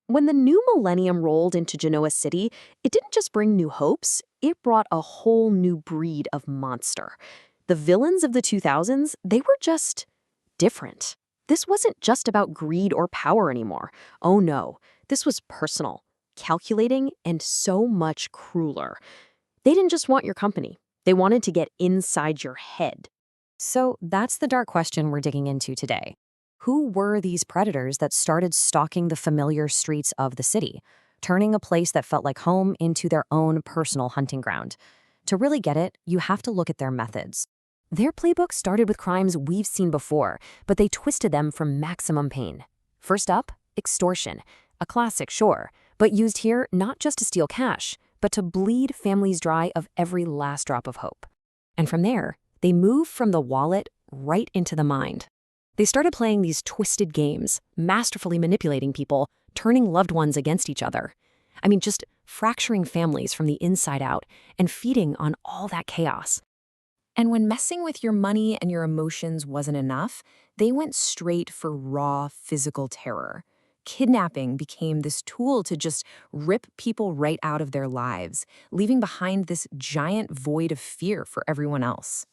When the new millennium rolled into Genoa City, it didn't just bring new hopes, it brought a whole new breed of monster. The villains of the 2000s, they were just different. This wasn't just about greed or power anymore. Oh no, this was personal, calculating, and so much crueler. They didn't just want your company. They wanted to get inside your head. So that's the dark question we're digging into today. Who were these predators that started stalking the familiar streets of the city, turning a place that felt like home into their own personal hunting ground? To really get it, you have to look at their methods. Their playbook started with crimes we've seen before, but they twisted them for maximum pain. First up, extortion. A classic, sure, but used here not just to steal cash, but to bleed families dry of every last drop of hope. And from there, they moved from the wallet right into the mind. They started playing these twisted games, masterfully manipulating people, turning loved ones against each other. Just fracturing families from the inside out and feeding on all that chaos. And when messing with your money and your emotions wasn't enough, they went straight for raw physical terror. Kidnapping became this tool to just rip people right out of their lives, leaving behind this giant void of fear for everyone else.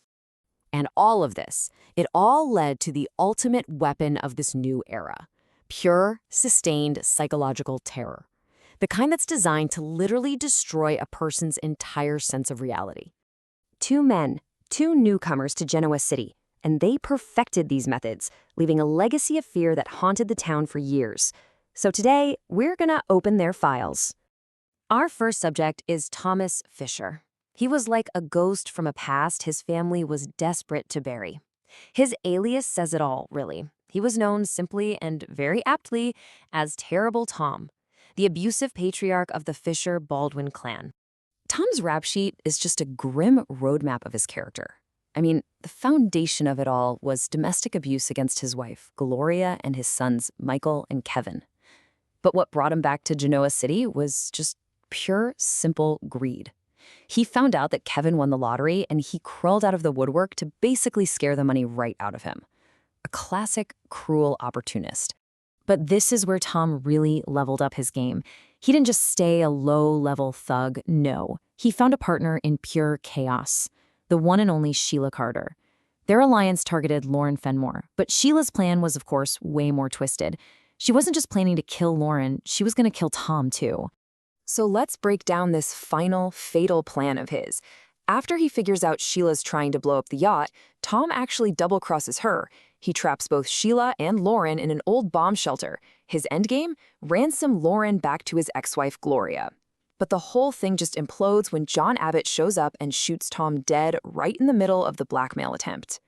And all of this, it all led to the ultimate weapon of this new era: pure, sustained psychological terror. The kind that's designed to literally destroy a person's entire sense of reality. Two men, two newcomers to Genoa City, and they perfected these methods, leaving a legacy of fear that haunted the town for years. So today, we're gonna open their files. Our first subject is Thomas Fisher. He was like a ghost from a past his family was desperate to bury. His alias says it all, really. He was known simply and very aptly as Terrible Tom, the abusive patriarch of the Fisher-Baldwin clan. Tom's rap sheet is just a grim roadmap of his character. The foundation of it all was domestic abuse against his wife, Gloria, and his sons, Michael and Kevin. But what brought him back to Genoa City was just pure, simple greed. He found out that Kevin won the lottery, and he crawled out of the woodwork to basically scare the money right out of him. A classic, cruel opportunist. But this is where Tom really leveled up his game. He didn't just stay a low-level thug, no. He found a partner in pure chaos, the one and only Sheila Carter. Their alliance targeted Lauren Fenmore, but Sheila's plan was, of course, way more twisted. She wasn't just planning to kill Lauren, she was going to kill Tom, too. So let's break down this final, fatal plan of his. After he figures out Sheila's trying to blow up the yacht, Tom actually double-crosses her. He traps both Sheila and Lauren in an old bomb shelter. His endgame? Ransom Lauren back to his ex-wife, Gloria. But the whole thing just implodes when John Abbott shows up and shoots Tom dead right in the middle of the blackmail attempt.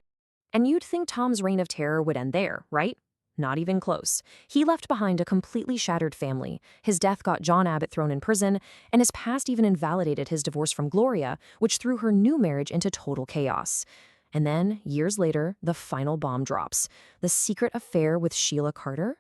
And you'd think Tom's reign of terror would end there, right? Not even close. He left behind a completely shattered family. His death got John Abbott thrown in prison, and his past even invalidated his divorce from Gloria, which threw her new marriage into total chaos. And then, years later, the final bomb drops. The secret affair with Sheila Carter?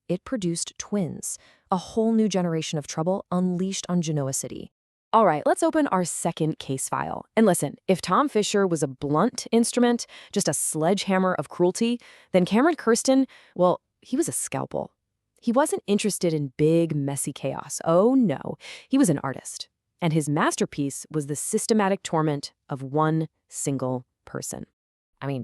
It produced twins, a whole new generation of trouble unleashed on Genoa City. All right, let's open our second case file. And listen, if Tom Fisher was a blunt instrument, just a sledgehammer of cruelty, then Cameron Kirsten, well, he was a scalpel. He wasn't interested in big, messy chaos. Oh no, he was an artist. And his masterpiece was the systematic torment of one single person.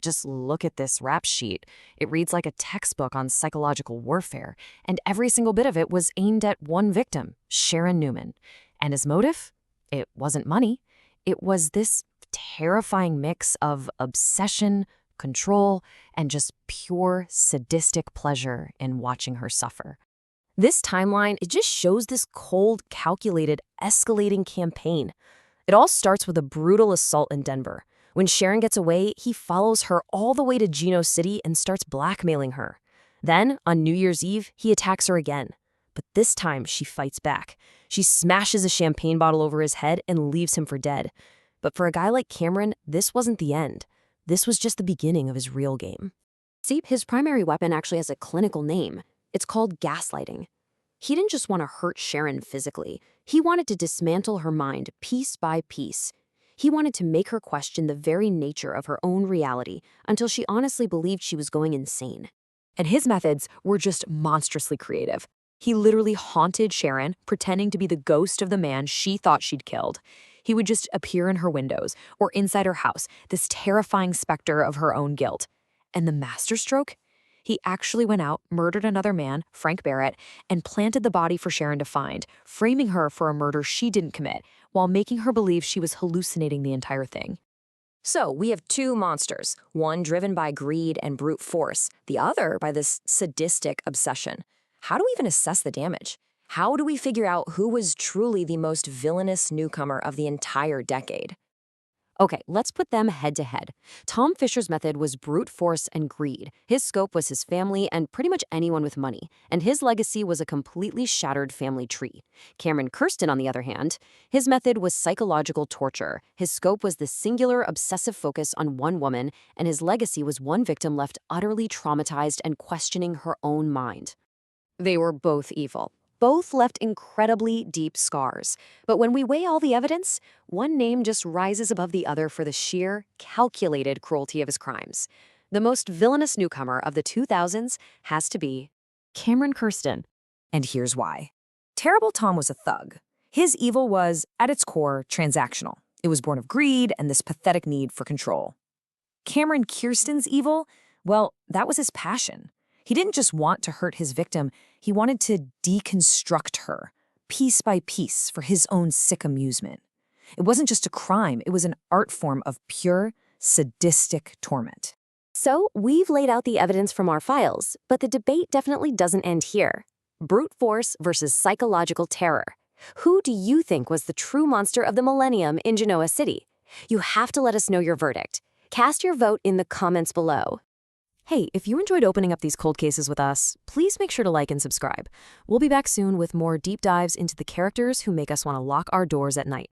Just look at this rap sheet. It reads like a textbook on psychological warfare, and every single bit of it was aimed at one victim, Sharon Newman. And his motive? It wasn't money. It was this terrifying mix of obsession, control, and just pure sadistic pleasure in watching her suffer. This timeline, it just shows this cold, calculated, escalating campaign. It all starts with a brutal assault in Denver. When Sharon gets away, he follows her all the way to Genoa City and starts blackmailing her. Then, on New Year's Eve, he attacks her again. But this time, she fights back. She smashes a champagne bottle over his head and leaves him for dead. But for a guy like Cameron, this wasn't the end. This was just the beginning of his real game. See, his primary weapon actually has a clinical name. It's called gaslighting. He didn't just want to hurt Sharon physically. He wanted to dismantle her mind piece by piece. He wanted to make her question the very nature of her own reality until she honestly believed she was going insane. And his methods were just monstrously creative. He literally haunted Sharon, pretending to be the ghost of the man she thought she'd killed. He would just appear in her windows or inside her house, this terrifying specter of her own guilt. And the masterstroke? He actually went out, murdered another man, Frank Barrett, and planted the body for Sharon to find, framing her for a murder she didn't commit, while making her believe she was hallucinating the entire thing. So, we have two monsters, one driven by greed and brute force, the other by this sadistic obsession. How do we even assess the damage? How do we figure out who was truly the most villainous newcomer of the entire decade? Okay, let's put them head to head. Tom Fisher's method was brute force and greed. His scope was his family and pretty much anyone with money, and his legacy was a completely shattered family tree. Cameron Kirsten, on the other hand, his method was psychological torture. His scope was the singular obsessive focus on one woman, and his legacy was one victim left utterly traumatized and questioning her own mind. They were both evil. Both left incredibly deep scars. But when we weigh all the evidence, one name just rises above the other for the sheer, calculated cruelty of his crimes. The most villainous newcomer of the 2000s has to be Cameron Kirsten. And here's why. Terrible Tom was a thug. His evil was, at its core, transactional. It was born of greed and this pathetic need for control. Cameron Kirsten's evil, well, that was his passion. He didn't just want to hurt his victim, he wanted to deconstruct her, piece by piece, for his own sick amusement. It wasn't just a crime, it was an art form of pure, sadistic torment. So, we've laid out the evidence from our files, but the debate definitely doesn't end here. Brute force versus psychological terror. Who do you think was the true monster of the millennium in Genoa City? You have to let us know your verdict. Cast your vote in the comments below. Hey, if you enjoyed opening up these cold cases with us, please make sure to like and subscribe. We'll be back soon with more deep dives into the characters who make us want to lock our doors at night.